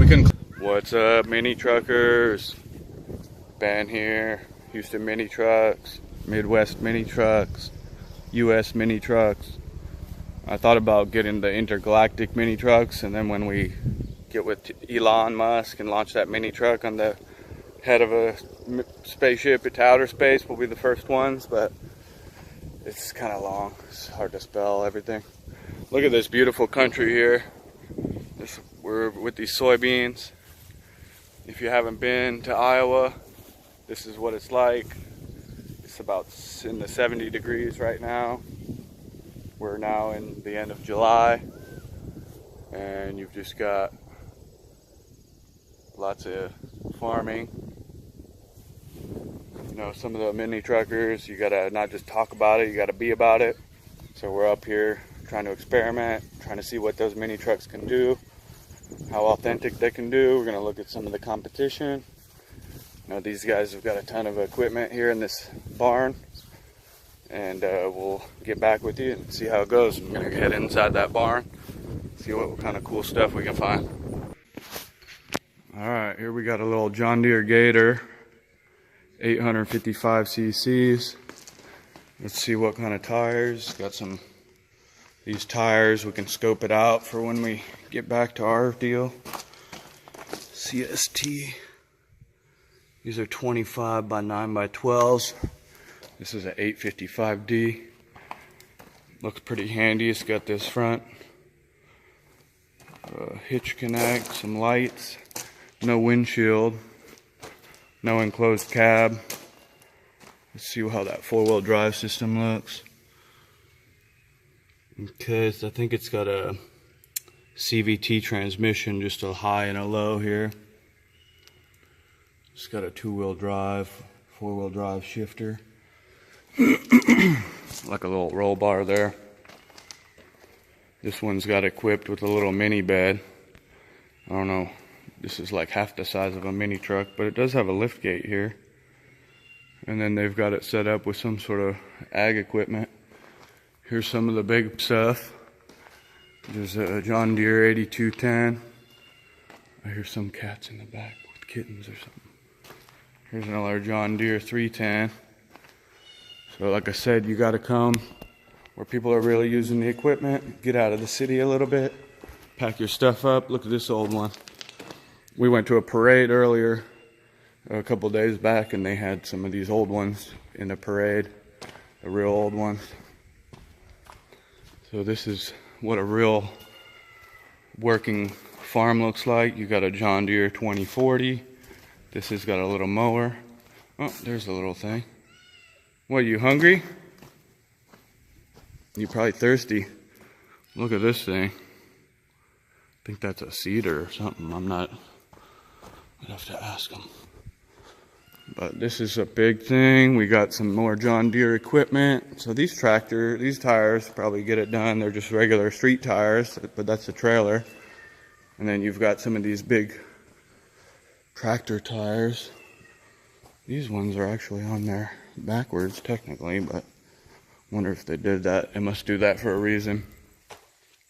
We can. What's up, mini truckers? Ben here. Houston mini trucks, Midwest mini trucks, US mini trucks. I thought about getting the intergalactic mini trucks, and then when we get with Elon Musk and launch that mini truck on the head of a spaceship into outer space, we'll be the first ones, but it's kind of long. It's hard to spell everything. Look at this beautiful country here. We're with these soybeans. If you haven't been to Iowa, this is what it's like. It's about in the 70 degrees right now. We're now in the end of July, and you've just got lots of farming. You know, some of the mini truckers, you gotta not just talk about it, you gotta be about it. So we're up here trying to experiment, trying to see what those mini trucks can do, how authentic they can do. We're gonna look at some of the competition. You know, these guys have got a ton of equipment here in this barn, and we'll get back with you and see how it goes. I'm gonna head inside that barn, see what kind of cool stuff we can find. All right, here we got a little John Deere Gator, 855 cc's. Let's see what kind of tires. Got some these tires. We can scope it out for when we get back to our deal. CST. These are 25 by 9 by 12s. This is an 855D. Looks pretty handy. It's got this front hitch connect, some lights, no windshield, no enclosed cab. Let's see how that four-wheel drive system looks. Okay, so I think it's got a CVT transmission, just a high and a low here. It's got a two-wheel drive, four-wheel drive shifter. Like a little roll bar there. This one's got equipped with a little mini bed. I don't know, this is like half the size of a mini truck, but it does have a lift gate here. And then they've got it set up with some sort of ag equipment. Here's some of the big stuff. There's a John Deere 8210. I hear some cats in the back with kittens or something. Here's another John Deere 310. So like I said, you gotta come where people are really using the equipment. Get out of the city a little bit. Pack your stuff up. Look at this old one. We went to a parade earlier, a couple days back, and they had some of these old ones in the parade. The real old ones. So this is what a real working farm looks like. You got a John Deere 2040. This has got a little mower. Oh, there's a little thing. What, are you hungry? You're probably thirsty. Look at this thing. I think that's a cedar or something. I'd have to ask them. But this is a big thing. We got some more John Deere equipment. So these tires probably get it done. They're just regular street tires, but that's a trailer. And then you've got some of these big tractor tires. These ones are actually on there backwards technically, but I wonder if they did that. They must do that for a reason,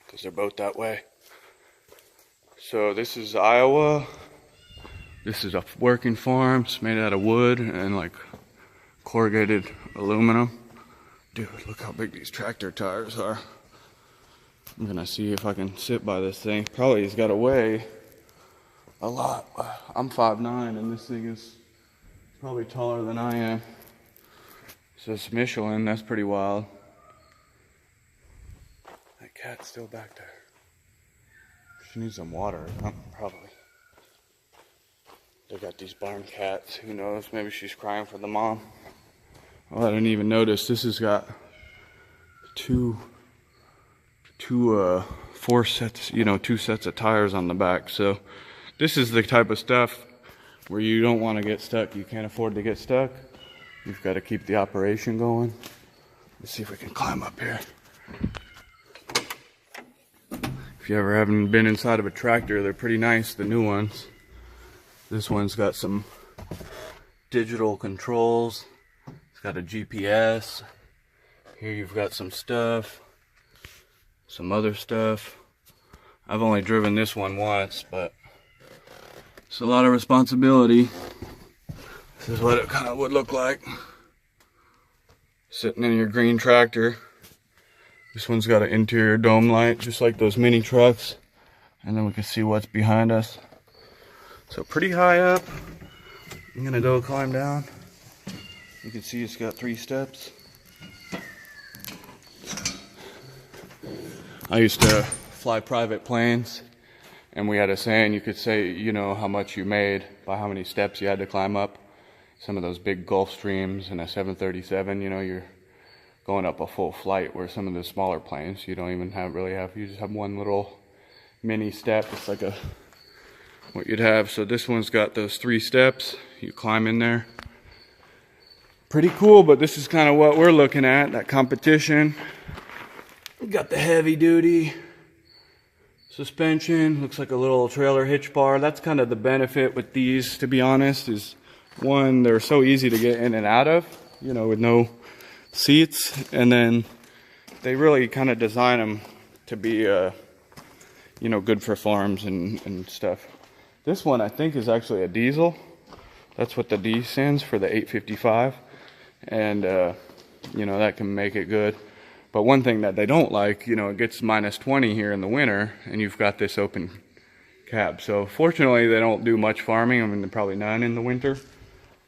because they're both that way. So this is Iowa. This is a working farm. It's made out of wood and like corrugated aluminum. Dude, look how big these tractor tires are. I'm gonna see if I can sit by this thing. Probably has got to weigh a lot. I'm 5'9", and this thing is probably taller than I am. So it's Michelin. That's pretty wild. That cat's still back there. She needs some water or something, probably. They got these barn cats. Who knows? Maybe she's crying for the mom. Oh, I didn't even notice. This has got two sets of tires on the back. So this is the type of stuff where you don't want to get stuck. You can't afford to get stuck. You've got to keep the operation going. Let's see if we can climb up here. If you ever haven't been inside of a tractor, they're pretty nice, the new ones. This one's got some digital controls. It's got a GPS. Here you've got some stuff, some other stuff. I've only driven this one once, but It's a lot of responsibility. This is what it kind of would look like. Sitting in your green tractor. This one's got an interior dome light, just like those mini trucks. And then we can see what's behind us. So pretty high up. I'm gonna go climb down. You can see it's got 3 steps. I used to fly private planes, and we had a saying, you could say, you know, how much you made by how many steps you had to climb up. Some of those big Gulfstreams and a 737, you know, you're going up a full flight, where some of the smaller planes, you don't even you just have one little mini step. It's like what you'd have. So this one's got those 3 steps. You climb in there. Pretty cool, but this is kind of what we're looking at, that competition. We got the heavy duty suspension. Looks like a little trailer hitch bar. That's kind of the benefit with these, to be honest, is one, they're so easy to get in and out of, you know, with no seats. And then they really kind of design them to be, you know, good for farms and stuff. This one I think is actually a diesel. That's what the D stands for, the 855. And, you know, that can make it good. But one thing that they don't like, you know, it gets minus 20 here in the winter, and you've got this open cab. So fortunately, they don't do much farming. I mean, probably none in the winter.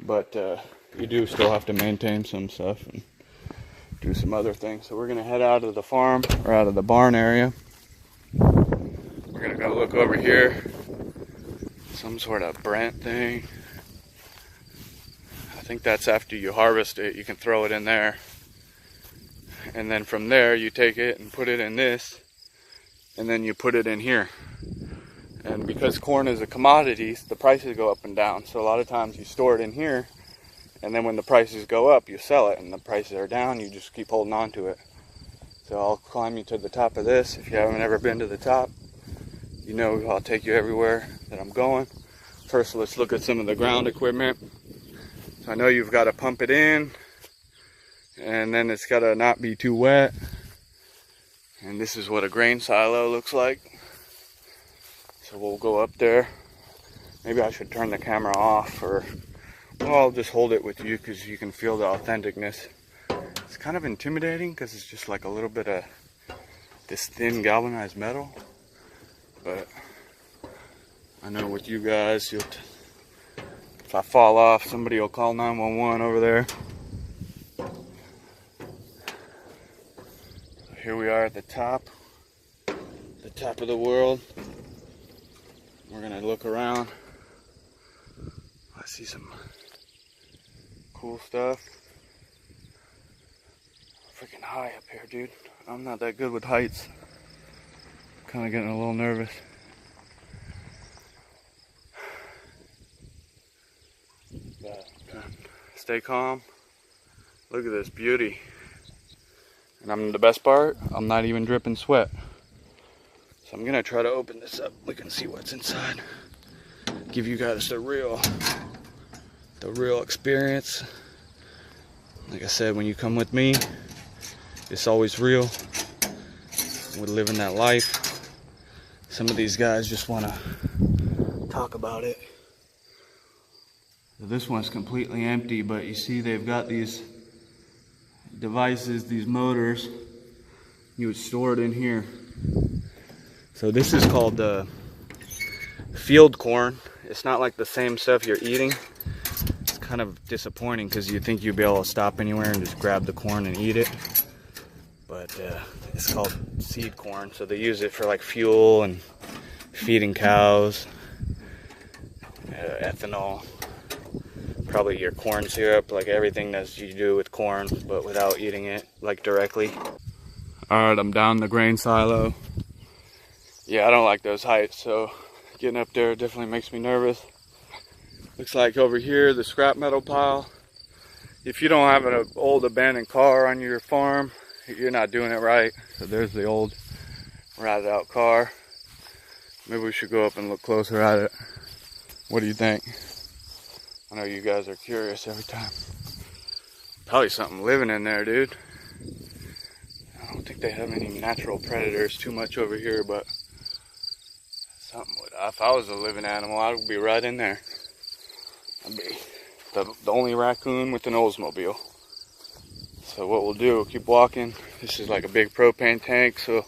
But you do still have to maintain some stuff and do some other things. So we're gonna head out of the farm, or out of the barn area. We're gonna go look over here. Some sort of Brent thing. I think that's after you harvest it, you can throw it in there. And then from there, you take it and put it in this, and then you put it in here. And because corn is a commodity, the prices go up and down. So a lot of times you store it in here, and then when the prices go up, you sell it, and the prices are down, you just keep holding on to it. So I'll climb you to the top of this. If you haven't ever been to the top, you know I'll take you everywhere that I'm going. First, let's look at some of the ground equipment. So I know you've got to pump it in, and then it's got to not be too wet. And this is what a grain silo looks like. So we'll go up there. Maybe I should turn the camera off, or, well, I'll just hold it with you because you can feel the authenticness. It's kind of intimidating because it's just like a little bit of this thin galvanized metal. But I know with you guys, if I fall off, somebody will call 911 over there. Here we are at the top of the world. We're gonna look around. I see some cool stuff. Freaking high up here, dude. I'm not that good with heights. Kind of getting a little nervous. But stay calm. Look at this beauty. And the best part, I'm not even dripping sweat. So I'm gonna try to open this up. We can see what's inside. Give you guys the real experience. Like I said, when you come with me, it's always real. We're living that life. Some of these guys just wanna talk about it. This one's completely empty, but you see they've got these devices, these motors. You would store it in here. So this is called field corn. It's not like the same stuff you're eating. It's kind of disappointing because you think you'd be able to stop anywhere and just grab the corn and eat it. But it's called seed corn. So they use it for like fuel and feeding cows, ethanol, probably your corn syrup, like everything that you do with corn, but without eating it like directly. All right, I'm down the grain silo. Yeah, I don't like those heights, so getting up there definitely makes me nervous. Looks like over here, the scrap metal pile. If you don't have an old abandoned car on your farm, you're not doing it right. So there's the old ratted out car. Maybe we should go up and look closer at it. What do you think? I know you guys are curious every time. Probably something living in there, dude. I don't think they have any natural predators too much over here, but something would. If I was a living animal, I would be right in there. I'd be the only raccoon with an Oldsmobile. So what we'll do, we'll keep walking. This is like a big propane tank, so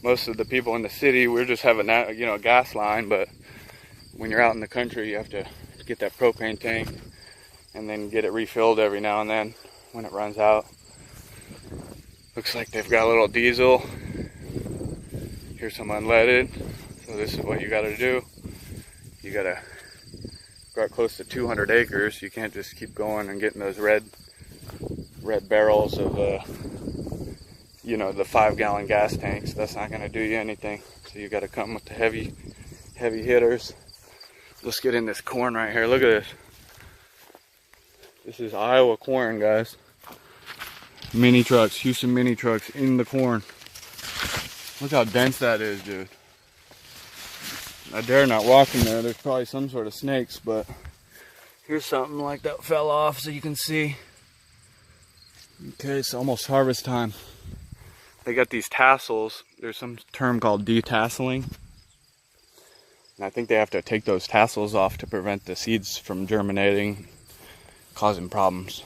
most of the people in the city, we're just having a gas line, but when you're out in the country, you have to get that propane tank and then get it refilled every now and then when it runs out. Looks like they've got a little diesel. Here's some unleaded. So this is what you gotta do. You gotta got close to 200 acres. You can't just keep going and getting those red barrels of the 5-gallon gas tanks. That's not gonna do you anything. So you gotta come with the heavy hitters. Let's get in this corn right here. Look at this. This is Iowa corn, guys. Mini trucks, Houston mini trucks in the corn. Look how dense that is, dude. I dare not walk in there. There's probably some sort of snakes, but here's something like that fell off so you can see. Okay, it's almost harvest time. They got these tassels. There's some term called detasseling. And I think they have to take those tassels off to prevent the seeds from germinating, causing problems.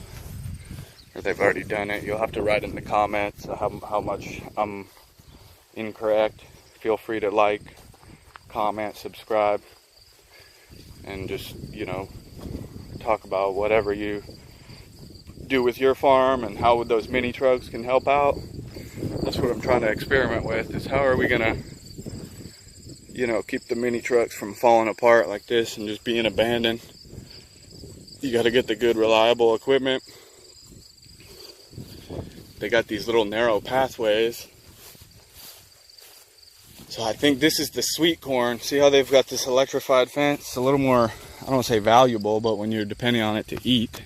Or they've already done it. You'll have to write in the comments how much I'm incorrect. Feel free to like, comment, subscribe, and just, talk about whatever you do with your farm and how those mini trucks can help out. That's what I'm trying to experiment with, is how are we gonna, keep the mini trucks from falling apart like this and just being abandoned. You got to get the good, reliable equipment. They got these little narrow pathways. So I think this is the sweet corn. See how they've got this electrified fence? It's a little more, I don't want to say valuable, but when you're depending on it to eat,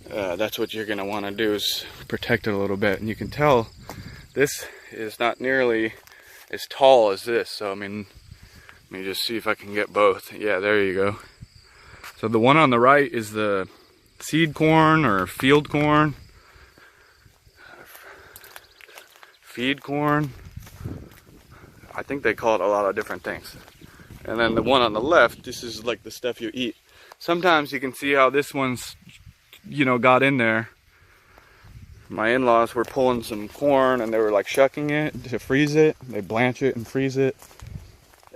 that's what you're going to want to do, is protect it a little bit. And you can tell this is not nearly as tall as this. So, let me just see if I can get both. Yeah, there you go. So the one on the right is the seed corn or field corn. Feed corn. I think they call it a lot of different things. And then the one on the left, this is like the stuff you eat. Sometimes you can see how this one's, got in there. My in-laws were pulling some corn and they were like shucking it to freeze it. They blanch it and freeze it.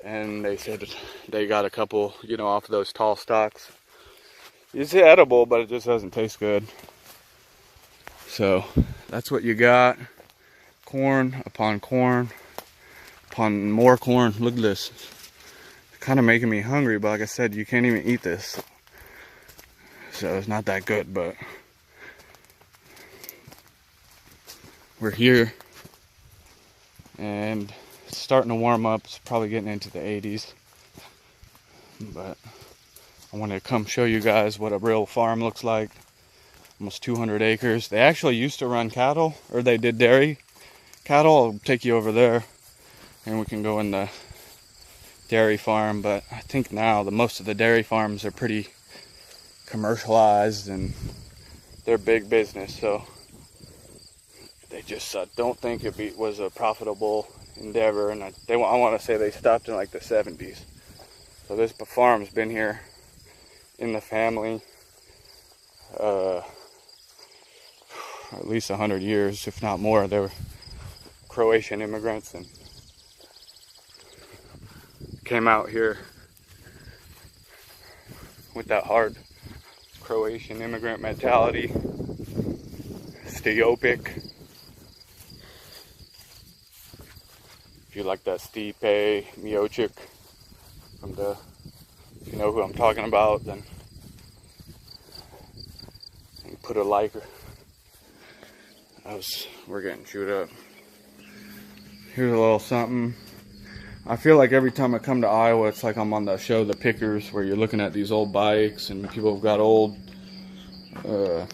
And they said they got a couple, off those tall stalks. It's edible, but it just doesn't taste good. So that's what you got. Corn upon corn upon more corn. Look at this. It's kind of making me hungry, but like I said, you can't even eat this. So it's not that good, but we're here and it's starting to warm up. It's probably getting into the 80s, but I wanted to come show you guys what a real farm looks like. Almost 200 acres. They actually used to run cattle, or they did dairy cattle. I'll take you over there and we can go in the dairy farm, but I think now most of the dairy farms are pretty commercialized and they're big business, so they just don't think it was a profitable endeavor. And I want to say they stopped in like the 70s. So this farm's been here in the family at least 100 years, if not more. They were Croatian immigrants and came out here with that hard Croatian immigrant mentality. Stereopic. If you like that Stipe Miocic from if you know who I'm talking about, then you put a like. We're getting chewed up. Here's a little something. I feel like every time I come to Iowa, it's like I'm on the show The Pickers, where you're looking at these old bikes and people have got old. Damn,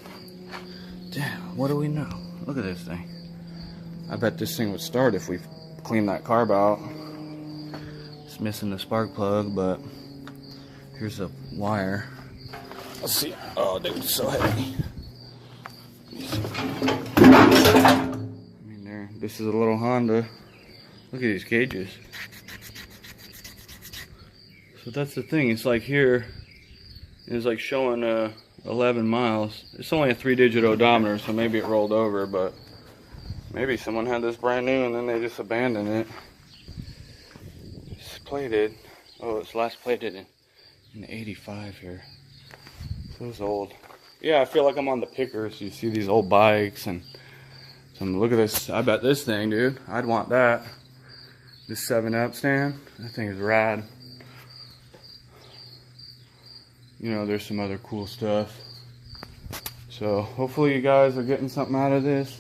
what do we know? Look at this thing. I bet this thing would start if we cleaned that carb out. It's missing the spark plug, but here's the wire. Let's see. Oh, dude, it's so heavy. This is a little Honda. Look at these cages. But that's the thing, it's like here, it's like showing 11 miles. It's only a 3-digit odometer, so maybe it rolled over, but maybe someone had this brand new and then they just abandoned it. It's plated. Oh, it's last plated in 85 here. So it's old. Yeah, I feel like I'm on the pickers. You see these old bikes and some, look at this. I bet this thing, dude. I'd want that. This 7-Up stand. That thing is rad. You know, there's some other cool stuff. So hopefully you guys are getting something out of this.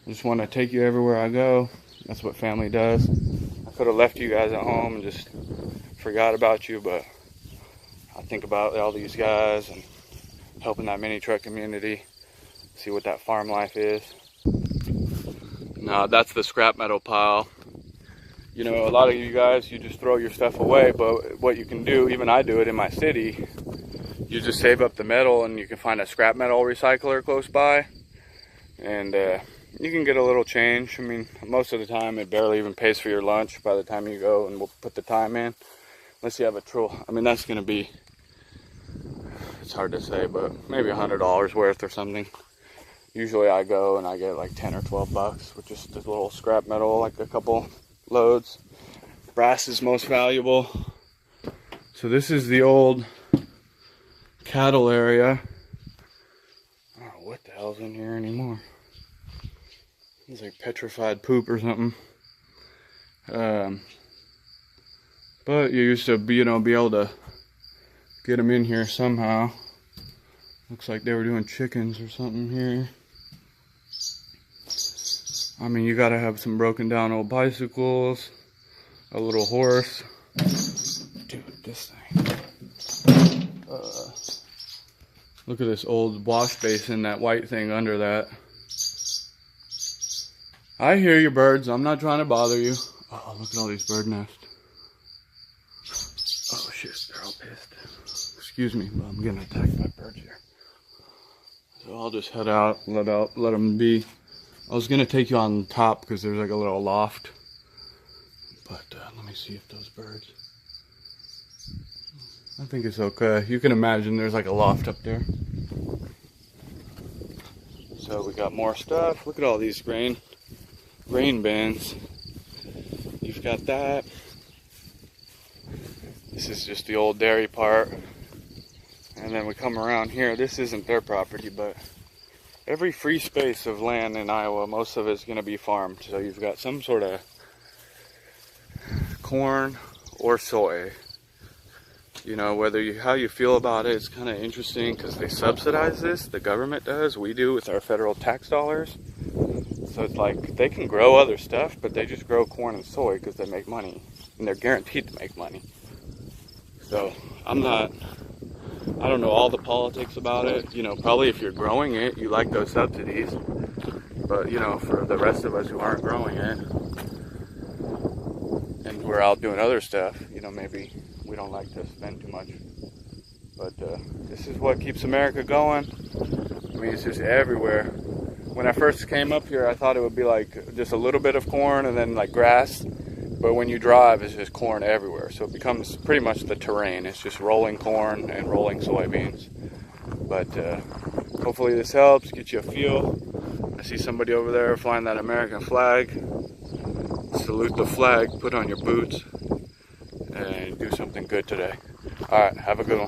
I just want to take you everywhere I go. That's what family does. I could have left you guys at home and just forgot about you, but I think about all these guys and helping that mini truck community, see what that farm life is. Now that's the scrap metal pile. You know, a lot of you guys, you just throw your stuff away, but what you can do, even I do it in my city, you just save up the metal and you can find a scrap metal recycler close by, and you can get a little change. I mean, most of the time it barely even pays for your lunch by the time you go and we'll put the time in, unless you have a troll. I mean, that's gonna be, it's hard to say, but maybe $100 worth or something. Usually I go and I get like 10 or 12 bucks with just this little scrap metal, like a couple loads. Brass is most valuable. So this is the old cattle area. I don't know what the hell's in here anymore. It's like petrified poop or something. But you used to be, you know, be able to get them in here somehow. Looks like they were doing chickens or something here. I mean, you gotta have some broken down old bicycles, a little horse. Dude, this thing. Look at this old wash basin, that white thing under that. I hear you, birds. I'm not trying to bother you. Oh, look at all these bird nests. Oh shit, they're all pissed. Excuse me, but I'm getting attacked by birds here. So I'll just head out, let them be. I was gonna take you on top because there's like a little loft, but let me see if those birds. I think it's okay. You can imagine there's like a loft up there. So we got more stuff. Look at all these grain bins. You've got that. This is just the old dairy part. And then we come around here. This isn't their property, but every free space of land in Iowa, most of it's going to be farmed. So you've got some sort of corn or soy. You know, how you feel about it, it's kind of interesting because they subsidize this. The government does. We do with our federal tax dollars. So it's like they can grow other stuff, but they just grow corn and soy because they make money. And they're guaranteed to make money. So I don't know all the politics about it. You know, probably if you're growing it, you like those subsidies. But, you know, for the rest of us who aren't growing it, and we're out doing other stuff, you know, maybe we don't like to spend too much. But this is what keeps America going. I mean, it's just everywhere. When I first came up here, I thought it would be like just a little bit of corn and then like grass. But when you drive, it's just corn everywhere. So it becomes pretty much the terrain. It's just rolling corn and rolling soybeans. But hopefully this helps, get you a feel. I see somebody over there flying that American flag. Salute the flag, put on your boots, and do something good today. All right, have a good one.